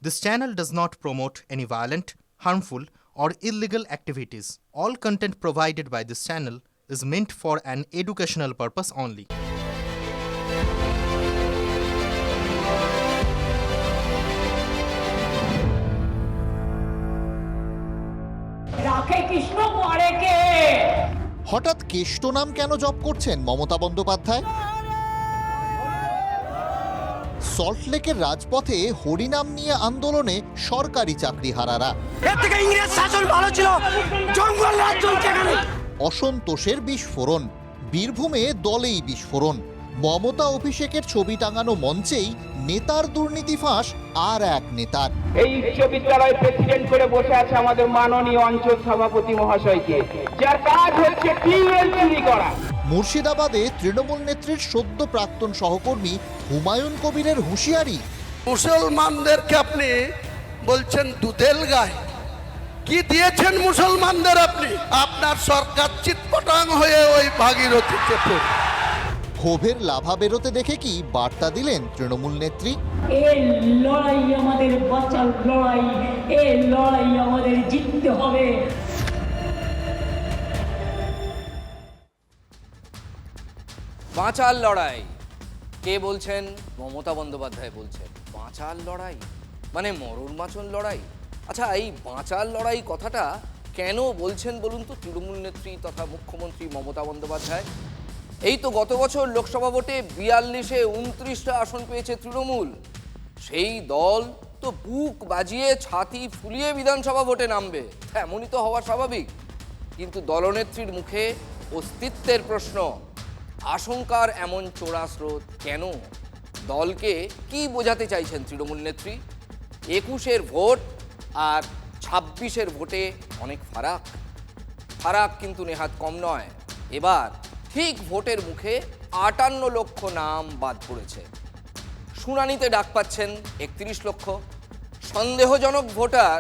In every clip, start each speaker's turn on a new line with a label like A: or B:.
A: This channel does not promote any violent, harmful, or illegal activities. All content provided by this channel is meant for an educational purpose only.
B: হঠাৎ কেষ্ট নাম কেন জপ করছেন মমতা বন্দ্যোপাধ্যায়? সল্টলেকের রাজপথে হরিনাম নিয়ে আন্দোলনে সরকারি চাকরিহারারা। অসন্তোষের বিস্ফোরণ, বীরভূমে দলেই বিস্ফোরণ। মমতা অভিষেকের ছবি টাঙানো মঞ্চেই নেতার দুর্নীতি ফাঁস আর এক নেতার।
C: এই বিশ্ববিদ্যালয় প্রেসিডেন্ট করে বসে আছে আমাদের মাননীয় অঞ্চল সভাপতি মহাশয়কে, যার কাজ হচ্ছে টিউবওয়েল চুরি করা।
B: মুর্শিদাবাদে তৃণমূল নেত্রীর সদ্য প্রাক্তন সহকর্মী হুমায়ুন কবিরের হুঁশিয়ারি।
D: মুসলমানদেরকে আপনি বলছেন দুধেল গায়, কি দিয়েছেন মুসলমানদের আপনি? আপনার সরকার চিৎপটাং হয়ে ওই ভাগীরথীতে পড়ে।
B: ক্ষোভের লাভা বেরোতে দেখে কি বার্তা দিলেন তৃণমূল নেত্রী?
E: এই লড়াই আমাদের বাঁচার লড়াই, এই লড়াই আমাদের জিততে হবে।
F: বাঁচার লড়াই কে বলছেন? মমতা বন্দ্যোপাধ্যায় বলছেন। বাঁচার লড়াই মানে মরণ বাঁচন লড়াই। আচ্ছা, এই বাঁচার লড়াই কথাটা কেন বলছেন বলুন তো তৃণমূল নেত্রী তথা মুখ্যমন্ত্রী মমতা বন্দ্যোপাধ্যায়? এই তো গত বছর লোকসভা ভোটে 42-এ 29টা আসন পেয়েছে তৃণমূল। সেই দল তো বুক বাজিয়ে ছাতি ফুলিয়ে বিধানসভা ভোটে নামবে, এমনই তো হওয়া স্বাভাবিক। কিন্তু দলনেত্রীর মুখে অস্তিত্বের প্রশ্ন, আশঙ্কার এমন চোরা স্রোত কেন? দলকে কি বোঝাতে চাইছেন তৃণমূল নেত্রী? 21-এর ভোট আর 26-এর ভোটে অনেক ফারাক কিন্তু নেহাত কম নয়। এবার ঠিক ভোটের মুখে 58 লক্ষ নাম বাদ পড়েছে। শুনানিতে ডাক পাচ্ছেন 31 লক্ষ। সন্দেহজনক ভোটার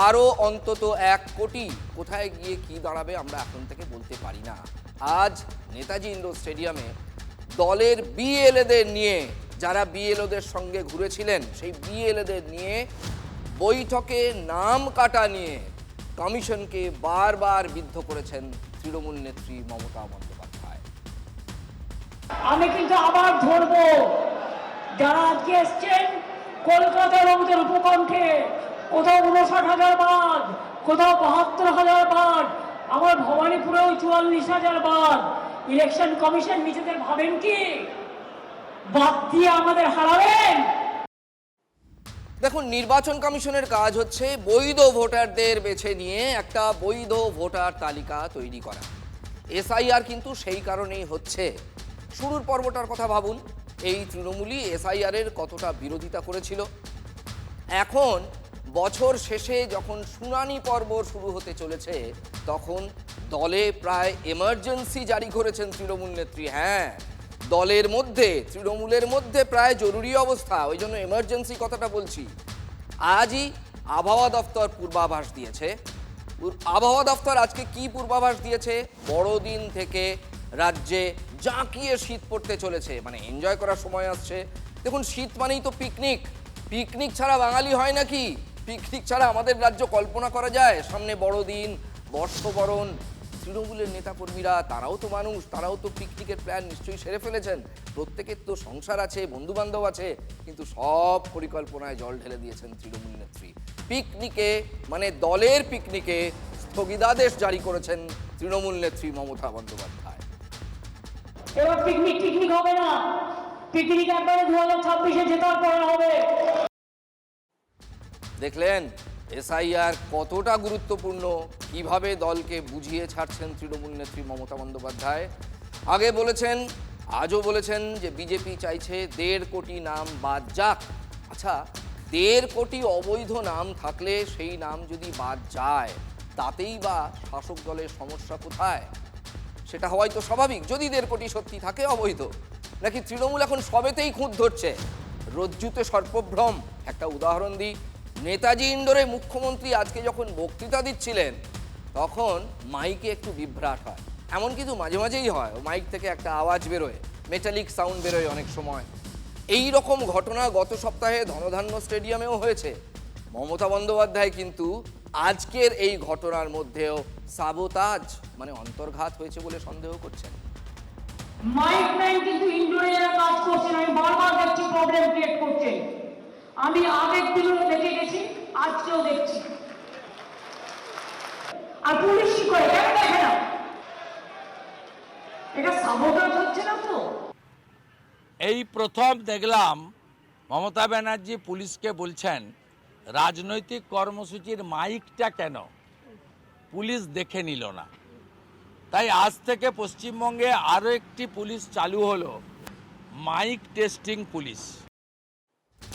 F: আরও অন্তত 1 কোটি। কোথায় গিয়ে কি দাঁড়াবে আমরা এখন থেকে বলতে পারি না। আজ নেতাজি ইন্ডোর স্টেডিয়ামে দলের বিএলএদের নিয়ে, যারা বিএলওদের সঙ্গে ঘুরেছিলেন সেই বিএলএদের নিয়ে বৈঠকে নাম কাটা নিয়ে কমিশনকে বারবার বিদ্ধ করেছেন তৃণমূল নেত্রী মমতা বন্দ্যোপাধ্যায়।
E: আমি কিন্তু আবার ধরবো যারা আজকে এসছেন কলকাতার আমাদের উপকণ্ঠে, কোথাও 59,000 বাদ, কোথাও 72,000 বাদ, আমার ভবানীপুরেও 44,000 বাদ। ইলেকশন কমিশন নিজেদের ভাবেন কি বাদ দিয়ে আমাদের হারাবেন?
F: দেখুন, নির্বাচন কমিশনের কাজ হচ্ছে বৈধ ভোটারদের বেছে নিয়ে একটা বৈধ ভোটার তালিকা তৈরি করা। এসআইআর কিন্তু সেই কারণেই হচ্ছে। শুরুর পর্বটার কথা ভাবুন, এই তৃণমূলই এসআইআরের কতটা বিরোধিতা করেছিল। এখন বছর শেষে যখন শুনানি পর্ব শুরু হতে চলেছে, তখন দলে প্রায় এমার্জেন্সি জারি করেছেন তৃণমূল নেত্রী। হ্যাঁ, দলের মধ্যে, তৃণমূলের মধ্যে প্রায় জরুরি অবস্থা, ওই জন্য এমার্জেন্সি কথাটা বলছি। আজই আবহাওয়া দপ্তর পূর্বাভাস দিয়েছে। আবহাওয়া দপ্তর আজকে কি পূর্বাভাস দিয়েছে? বড়দিন থেকে রাজ্যে জাঁকিয়ে শীত পড়তে চলেছে, মানে এনজয় করার সময় আসছে। দেখুন, শীত মানেই তো পিকনিক। পিকনিক ছাড়া বাঙালি হয় নাকি? পিকনিক ছাড়া আমাদের রাজ্য কল্পনা করা যায়? সামনে বড়দিন, বর্ষবরণ। তৃণমূলের নেতাকর্মীরা তারাও তো মানুষ, তারাও তো পিকনিকের প্ল্যান নিশ্চয়ই সেরে ফেলেছেন। প্রত্যেকের তো সংসার আছে, বন্ধুবান্ধব আছে, কিন্তু সব পরিকল্পনায় জল ঢেলে দিয়েছেন তৃণমূল নেত্রী। পিকনিকে মানে দলের পিকনিকে স্থগিতাদেশ জারি করেছেন তৃণমূল নেত্রী মমতা বন্দ্যোপাধ্যায়।
E: এবার পিকনিক হবে না, পিকনিক একবারে 2026-এ জেতার পরে হবে।
F: দেখলেন এসআইআর কতটা গুরুত্বপূর্ণ, কিভাবে দলকে বুঝিয়ে ছাড়ছেন তৃণমূল নেত্রী মমতা বন্দ্যোপাধ্যায়। আগে বলেছেন, আজও বলেছেন যে বিজেপি চাইছে 1.5 কোটি নাম বাদ যাক। আচ্ছা, 1.5 কোটি অবৈধ নাম থাকলে সেই নাম যদি বাদ যায়, তাতেই বা শাসক দলের সমস্যা কোথায়? সেটা হওয়াই তো স্বাভাবিক, যদি 1.5 কোটি সত্যি থাকে অবৈধ। নাকি তৃণমূল এখন সবেতেই খুঁত ধরছে? রজ্জুতে সর্পভ্রম। একটা উদাহরণ দিই, নেতাজি ইন্ডোরে মুখ্যমন্ত্রী আজকে যখন বক্তৃতা দিচ্ছিলেন, তখন মাইকে একটু বিভ্রাট হয়। এমন কিন্তু মাঝে মাঝেই হয়, মাইক থেকে একটা আওয়াজ বেরোয়, মেটালিক সাউন্ড বেরোয় অনেক সময়। এই রকম ঘটনা গত সপ্তাহে ধনধান্য স্টেডিয়ামেও হয়েছে। মমতা বন্দ্যোপাধ্যায় কিন্তু আজকের এই ঘটনার মধ্যেও সাবোতাজ মানে অন্তর্ঘাত হয়েছে বলে সন্দেহ করছেন।
E: মাইক ম্যান কিন্তু ইন্ডোরে যারা কাজ করছেন, আমি বারবার দেখছি প্রবলেম ক্রিয়েট করছেন। আমি আগের দিনও দেখে গেছি, আজকেও দেখছি। আর পুলিশ কি করে কেন দেখে না? এটা সাবোটাজ হচ্ছে না তো?
G: এই প্রথম দেখলাম মমতা ব্যানার্জি পুলিশকে বলছেন রাজনৈতিক কর্মসূচির মাইকটা কেন পুলিশ দেখে নিল না। তাই আজ থেকে পশ্চিমবঙ্গে আরও একটি পুলিশ চালু হলো, মাইক টেস্টিং পুলিশ।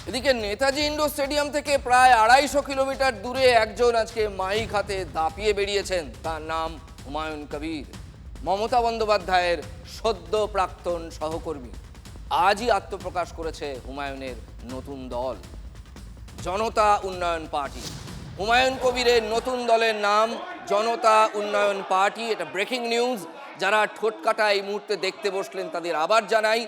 F: এদিকে নেতাজি ইন্ডোর স্টেডিয়াম থেকে প্রায় 250 কিলোমিটার দূরে একজন আজকে মাইক হাতে দাপিয়ে বেরিয়েছেন। তার নাম হুমায়ুন কবির, মমতা বন্দ্যোপাধ্যায়ের সদ্য প্রাক্তন সহকর্মী। আজই আত্মপ্রকাশ করেছে হুমায়ুনের নতুন দল জনতা উন্নয়ন পার্টি। হুমায়ুন কবিরের নতুন দলের নাম জনতা উন্নয়ন পার্টি। এটা ব্রেকিং নিউজ। যারা ঠোঁটকাটা এই মুহূর্তে দেখতে বসলেন তাদের আবার জানাই,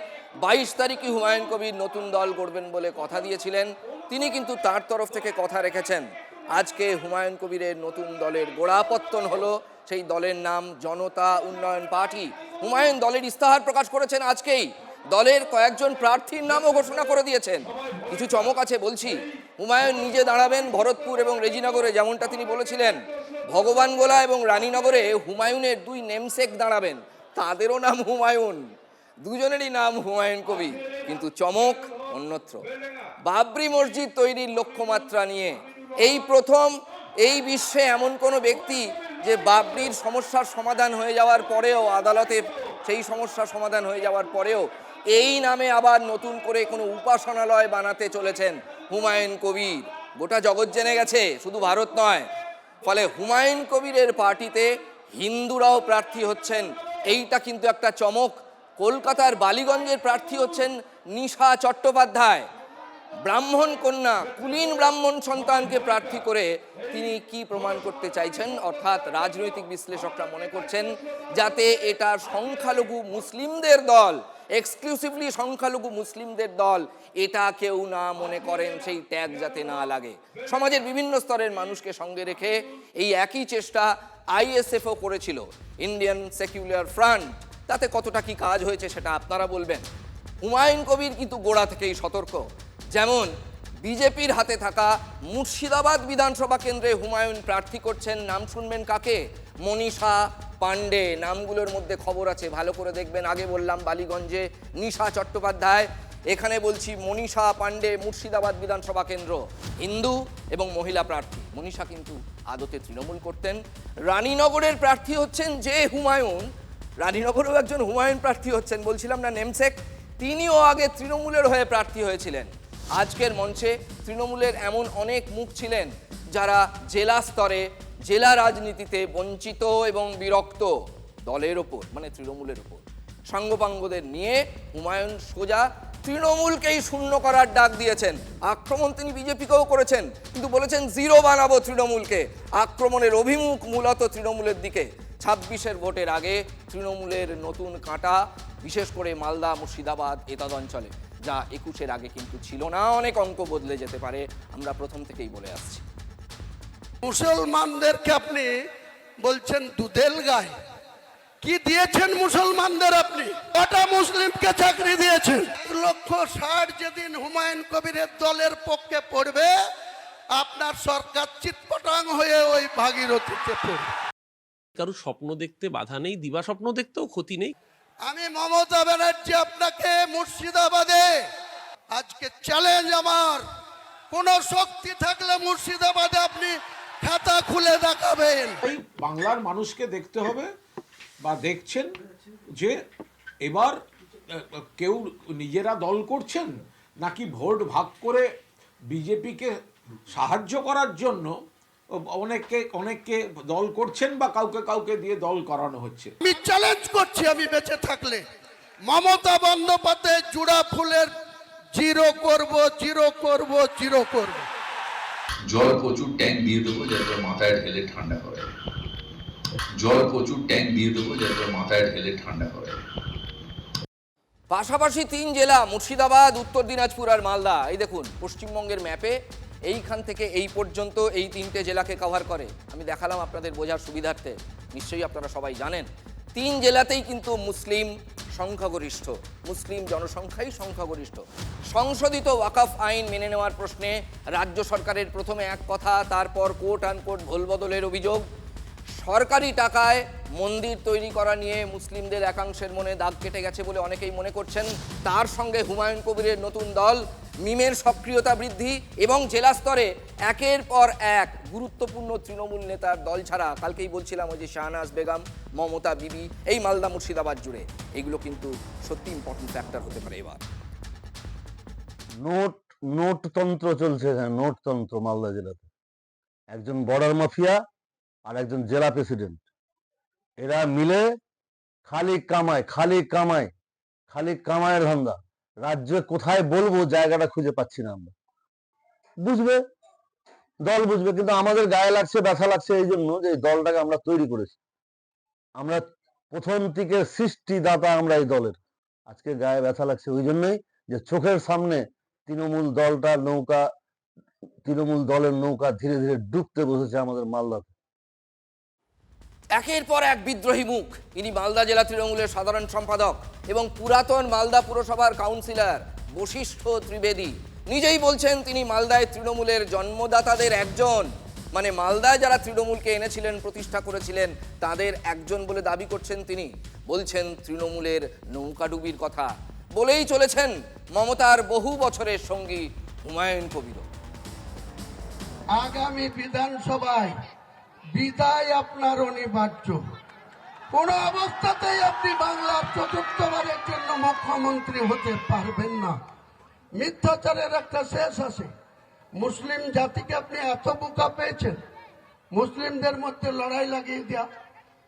F: 22 তারিখে হুমায়ুন কবির নতুন দল গড়বেন বলে কথা দিয়েছিলেন। তিনি কিন্তু তার তরফ থেকে কথা রেখেছেন। আজকে হুমায়ুন কবিরের নতুন দলের গোড়াপত্তন হলো। সেই দলের নাম জনতা উন্নয়ন পার্টি। হুমায়ুন দলের ইস্তাহার প্রকাশ করেছেন আজকেই। দলের কয়েকজন প্রার্থীর নামও ঘোষণা করে দিয়েছেন। কিছু চমক আছে বলছি। হুমায়ুন নিজে দাঁড়াবেন ভরতপুর এবং রেজিনগরে, যেমনটা তিনি বলেছিলেন। ভগবানগোলা এবং রানীনগরে হুমায়ুনের 2 নেমসেক দাঁড়াবেন, তাদেরও নাম হুমায়ুন। দুজনেরই নাম হুমায়ুন কবির, কিন্তু চমক অন্যত্র। বাবরি মসজিদ তৈরির লক্ষ্যমাত্রা নিয়ে এই প্রথম এই বিশ্বে এমন কোনো ব্যক্তি যে বাবরির সমস্যার সমাধান হয়ে যাওয়ার পরেও, আদালতে সেই সমস্যার সমাধান হয়ে যাওয়ার পরেও এই নামে আবার নতুন করে কোনো উপাসনালয় বানাতে চলেছেন হুমায়ুন কবির। গোটা জগৎ জেনে গেছে, শুধু ভারত নয়। ফলে হুমায়ুন কবিরের পার্টিতে হিন্দুরাও প্রার্থী হচ্ছেন, এইটা কিন্তু একটা চমক। কলকাতার বালিগঞ্জের প্রার্থী হচ্ছেন নিশা চট্টোপাধ্যায়, ব্রাহ্মণ কন্যা, কুলীন ব্রাহ্মণ সন্তানকে প্রার্থী করে তিনি কি প্রমাণ করতে চাইছেন? অর্থাৎ রাজনৈতিক বিশ্লেষকরা মনে করছেন যাতে এটা সংখ্যালঘু মুসলিমদের দল, এক্সক্লুসিভলি সংখ্যালঘু মুসলিমদের দল, এটা কেউ না মনে করেন, সেই ট্যাগ যাতে না লাগে। সমাজের বিভিন্ন স্তরের মানুষকে সঙ্গে রেখে এই একই চেষ্টা আইএসএফও করেছিল, ইন্ডিয়ান সেকুলার ফ্রন্ট। তাতে কতটা কি কাজ হয়েছে সেটা আপনারা বলবেন। হুমায়ুন কবির কিন্তু গোড়া থেকেই সতর্ক। যেমন বিজেপির হাতে থাকা মুর্শিদাবাদ বিধানসভা কেন্দ্রে হুমায়ুন প্রার্থী করছেন। নাম শুনবেন কাকে? মনীষা পাণ্ডে। নামগুলোর মধ্যে খবর আছে, ভালো করে দেখবেন। আগে বললাম বালিগঞ্জে নিশা চট্টোপাধ্যায়, এখানে বলছি মনীষা পাণ্ডে, মুর্শিদাবাদ বিধানসভা কেন্দ্র, হিন্দু এবং মহিলা প্রার্থী। মনীষা কিন্তু আদতে তৃণমূল করতেন। রানীনগরের প্রার্থী হচ্ছেন যে হুমায়ুন, রানীনগরেও একজন হুমায়ুন প্রার্থী হচ্ছেন, বলছিলাম না নেমসেক, তিনিও আগে তৃণমূলের হয়ে প্রার্থী হয়েছিলেন। আজকের মঞ্চে তৃণমূলের এমন অনেক মুখ ছিলেন যারা জেলা স্তরে, জেলা রাজনীতিতে বঞ্চিত এবং বিরক্ত দলের ওপর, মানে তৃণমূলের ওপর। সাঙ্গপাঙ্গদের নিয়ে হুমায়ুন সোজা তৃণমূলকেই শূন্য করার ডাক দিয়েছেন। আক্রমণ তিনি বিজেপিকেও করেছেন, কিন্তু বলেছেন জিরো বানাবো তৃণমূলকে। আক্রমণের অভিমুখ মূলত তৃণমূলের দিকে। 26-এর ভোটের আগে তৃণমূলের নতুন কাঁটা, বিশেষ করে মালদা, মুর্শিদাবাদ এতদ অঞ্চলে, যা 21-এর আগে কিন্তু ছিল না। অনেক অঙ্ক বদলে যেতে পারে, আমরা প্রথম থেকেই বলে আসছি।
D: মুসলমানদেরকে আপনি বলছেন দুধেল গায়, কি দিয়েছেন মুসলমানদের? আপনি কটা মুসলিমকে চাকরি দিয়েছেন? 1,60,000 যেদিন হুমায়ুন কবিরের দলের পক্ষে পড়বে, আপনার সরকার চিৎপটাং হয়ে ওই ভাগীরথীতে পড়বে।
H: কারো স্বপ্ন দেখতে বাধা নেই, দিবা স্বপ্ন দেখতেও ক্ষতি নেই।
D: আমি মমতা ব্যানার্জি আপনাকে মুর্শিদাবাদে আজকে চ্যালেঞ্জ, আমার কোন শক্তি থাকলে মুর্শিদাবাদে আপনি খাতা খুলে দেখাবেন।
I: এই বাংলার মানুষকে দেখতে হবে বা দেখছেন যে এবার কেউ নিজেরা দল করছেন নাকি ভোট ভাগ করে বিজেপিকে সাহায্য করার জন্য অনেককে দল করছেন বা কাউকে দিয়ে দল করানো হচ্ছে।
D: আমি চ্যালেঞ্জ করছি, আমি বেঁচে থাকলে মমতা বন্দ্যোপাধ্যায় জুড়া ফুলের জিরো করব, জিরো করব, জিরো করব।
J: জল প্রচুর ট্যাঙ্ক দিয়ে দেবো যাতে মাথায় ঢেলে ঠান্ডা করে। জল প্রচুর ট্যাঙ্ক দিয়ে দেবো যাতে মাথায় ঢেলে ঠান্ডা করে।
F: পাশাপাশি 3 জেলা মুর্শিদাবাদ, উত্তর দিনাজপুর আর মালদা। এই দেখুন পশ্চিমবঙ্গের ম্যাপে এইখান থেকে এই পর্যন্ত এই 3টে জেলাকে কভার করে। আমি দেখালাম আপনাদের বোঝার সুবিধার্থে, নিশ্চয়ই আপনারা সবাই জানেন 3 জেলাতেই কিন্তু মুসলিম সংখ্যাগরিষ্ঠ, মুসলিম জনসংখ্যাই সংখ্যাগরিষ্ঠ। সংশোধিত ওয়াকফ আইন মেনে নেওয়ার প্রশ্নে রাজ্য সরকারের প্রথমে এক কথা, তারপর কোট আনকোট ভোলবদলের অভিযোগ। সরকারি টাকায় মন্দির তৈরি করা নিয়ে মুসলিমদের একাংশের মনে দাগ কেটে গেছে বলে অনেকেই মনে করছেন। তার সঙ্গে হুমায়ুন কবিরের নতুন দল, মিমের সক্রিয়তা বৃদ্ধি এবং জেলা স্তরে একের পর এক গুরুত্বপূর্ণ তৃণমূল নেতার দল ছাড়া, কালকেই বলছিলাম ওই যে শাহনাজ বেগম, মমতা বিবি, এই মালদা মুর্শিদাবাদ জুড়ে, এগুলো কিন্তু সত্যি ইম্পর্টেন্ট ফ্যাক্টর হতে পারে এবার।
K: নোটতন্ত্র চলছে, হ্যাঁ নোটতন্ত্র মালদা জেলাতে। একজন বর্ডার মাফিয়া আর একজন জেলা প্রেসিডেন্ট, এরা মিলে খালি কামায়ের ধান্দা। রাজ্যে কোথায় বলবো জায়গাটা খুঁজে পাচ্ছি না আমরা। বুঝবে, দল বুঝবে, কিন্তু আমাদের গায়ে লাগছে, ব্যথা লাগছে এই জন্য যে এই দলটাকে আমরা তৈরি করেছি। আমরা প্রথম থেকে সৃষ্টিদাতা আমরা এই দলের। আজকে গায়ে ব্যথা লাগছে ওই জন্যই যে চোখের সামনে তৃণমূল দলের নৌকা ধীরে ধীরে ডুবতে বসেছে আমাদের মালদাতে।
F: একের পর এক বিদ্রোহী মুখ। ইনি মালদা জেলা তৃণমূলের সাধারণ সম্পাদক এবং পুরাতন মালদা পুরসভার কাউন্সিলর বশিষ্ঠ ত্রিবেদী। নিজেই বলছেন তিনি মালদায় তৃণমূলের জন্মদাতাদের একজন, মানে মালদায় যারা তৃণমূলকে এনেছিলেন, প্রতিষ্ঠা করেছিলেন, তাদের একজন বলে দাবি করছেন তিনি। বলছেন তৃণমূলের নৌকাডুবির কথা, বলেই চলেছেন মমতার বহু বছরের সঙ্গী হুমায়ুন কবির।
D: আগামী বিধানসভায় বিদায় আপনার অনিবার্য। কোন অবস্থাতেই আপনি বাংলার চতুর্থবারের জন্য মুখ্যমন্ত্রী হতে পারবেন না। মিথ্যাচারের একটা শেষ আছে। মুসলিম জাতিকে আপনি এত বোকা পেয়েছেন, মুসলিমদের মধ্যে লড়াই লাগিয়ে দেওয়া,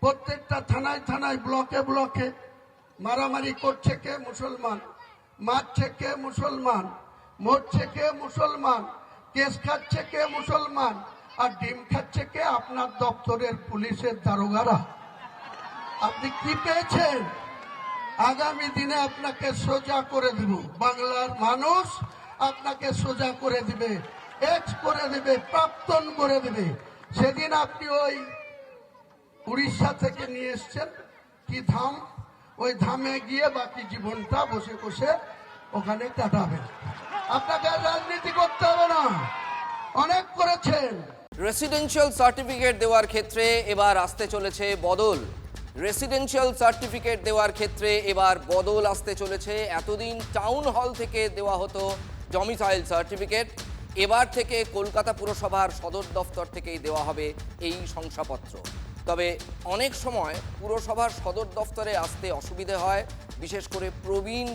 D: প্রত্যেকটা থানায় থানায়, ব্লকে ব্লকে মারামারি করছে কে? মুসলমান। মারছে কে? মুসলমান। মরছে কে? মুসলমান। কেস খাচ্ছে কে? মুসলমান। আর ডিম খাচ্ছে কে? আপনার দপ্তরের পুলিশের দারোগারা। আপনি কি পেয়েছেন? আগামী দিনে আপনাকে সোজা করে দিব, বাংলার মানুষ আপনাকে সোজা করে দিবে, এক্স করে দিবে, প্রাক্তন করে দিবে। সেদিন আপনি ওই উড়িষ্যা থেকে নিয়ে এসছেন কি ধাম, ওই ধামে গিয়ে বাকি জীবনটা বসে বসে ওখানে কাটাবেন। আপনাকে আর রাজনীতি করতে হবে না, অনেক করেছেন।
F: রেসিডেন্সিয়াল সার্টিফিকেট দেওয়ার ক্ষেত্রে এবার আসতে চলেছে বদল। রেসিডেন্সিয়াল সার্টিফিকেট দেওয়ার ক্ষেত্রে এবার বদল আসতে চলেছে। এতদিন টাউন হল থেকে দেওয়া হতো ডমিসাইল সার্টিফিকেট, এবার থেকে কলকাতা পুরসভার সদর দফতর থেকেই দেওয়া হবে এই শংসাপত্র। তবে অনেক সময় পুরসভার সদর দফতরে আসতে অসুবিধে হয়, বিশেষ করে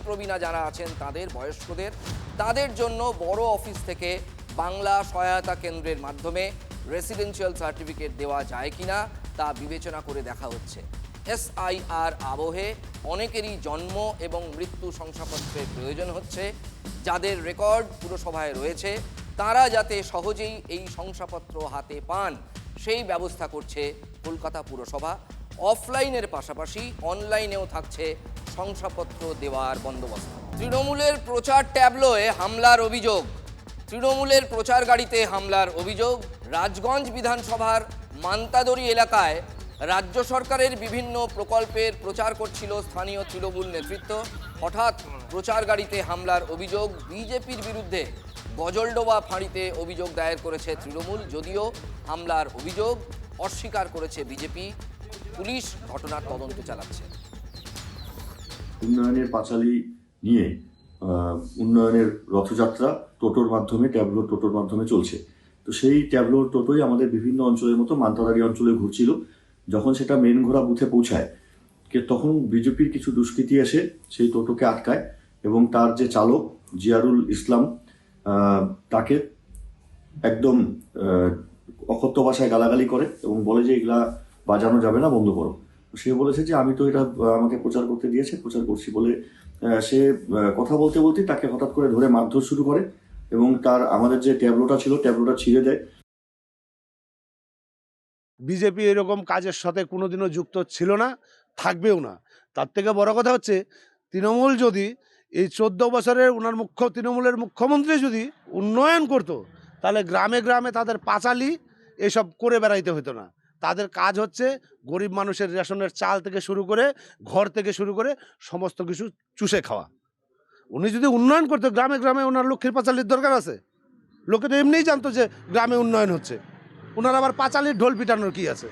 F: প্রবীণা যারা আছেন তাদের, বয়স্কদের, তাদের জন্য বড় অফিস থেকে বাংলা সহায়তা কেন্দ্রের মাধ্যমে রেসিডেন্সিয়াল সার্টিফিকেট দেওয়া যায় কিনা তা বিবেচনা করে দেখা হচ্ছে। SIR আবহে অনেকেরই জন্ম এবং মৃত্যু শংসাপত্রের প্রয়োজন হচ্ছে। যাদের রেকর্ড পুরসভায় রয়েছে তারা যাতে সহজেই এই শংসাপত্র হাতে পান সেই ব্যবস্থা করছে কলকাতা পুরসভা। অফলাইনের পাশাপাশি অনলাইনেও থাকছে শংসাপত্র দেওয়ার বন্দোবস্ত। তৃণমূলের প্রচার ট্যাবলোয়ে হামলার অভিযোগ। তৃণমূলের প্রচার গাড়িতে হামলার অভিযোগ। রাজগঞ্জ বিধানসভার মান্তাদরি এলাকায় রাজ্য সরকারের বিভিন্ন প্রকল্পের প্রচার করছিল স্থানীয় তৃণমূল নেতৃত্ব। হঠাৎ প্রচার গাড়িতে হামলার অভিযোগ। বিজেপির বিরুদ্ধে গজলডোবা ফাঁড়িতে অভিযোগ দায়ের করেছে তৃণমূল, যদিও হামলার অভিযোগ অস্বীকার করেছে বিজেপি। পুলিশ ঘটনার তদন্ত চালাচ্ছে।
L: উন্নয়নের পাঁচালী নিয়ে উন্নয়নের রথযাত্রা টোটোর মাধ্যমে, ট্যাবলো টোটোর মাধ্যমে চলছে। তো সেই ট্যাবলো টোটোই আমাদের বিভিন্ন অঞ্চলের মতো মান্তাদারি অঞ্চলে ঘুরছিল। যখন সেটা মেন ঘোড়া বুথে পৌঁছায় তখন বিজেপির কিছু দুষ্কৃতী এসে সেই টোটোকে আটকায় এবং তার যে চালক জিয়ারুল ইসলাম তাকে একদম অকথ্য ভাষায় গালাগালি করে এবং বলে যে এগুলা বাজানো যাবে না, বন্ধ করো। সে বলেছে যে আমি তো এটা আমাকে প্রচার করতে দিয়েছে, প্রচার করছি বলে সে কথা বলতে বলতেই তাকে হঠাৎ করে ধরে মারধর শুরু করে এবং তার আমাদের যে ট্যাবলোটা ছিল ট্যাবলোটা ছিঁড়ে দেয়।
M: বিজেপি এরকম কাজের সাথে কোনোদিনও যুক্ত ছিল না, থাকবেও না। তার থেকে বড় কথা হচ্ছে তৃণমূল যদি এই 14 বছরের তৃণমূলের মুখ্যমন্ত্রী যদি উন্নয়ন করত তাহলে গ্রামে গ্রামে তাদের পাঁচালি এসব করে বেড়াইতে হতো না। তাদের কাজ হচ্ছে গরিব মানুষের রেশনের চাল থেকে শুরু করে ঘর থেকে শুরু করে সমস্ত কিছু চুষে খাওয়া। উনি যদি উন্নয়ন করতে, গ্রামে গ্রামে ওনার লক্ষ্মীর পাঁচালির দরকার আছে? লোকে তো এমনিই জানতো যে গ্রামে উন্নয়ন হচ্ছে, ওনার আবার পাঁচালির ঢোল পিটানোর কি আছে?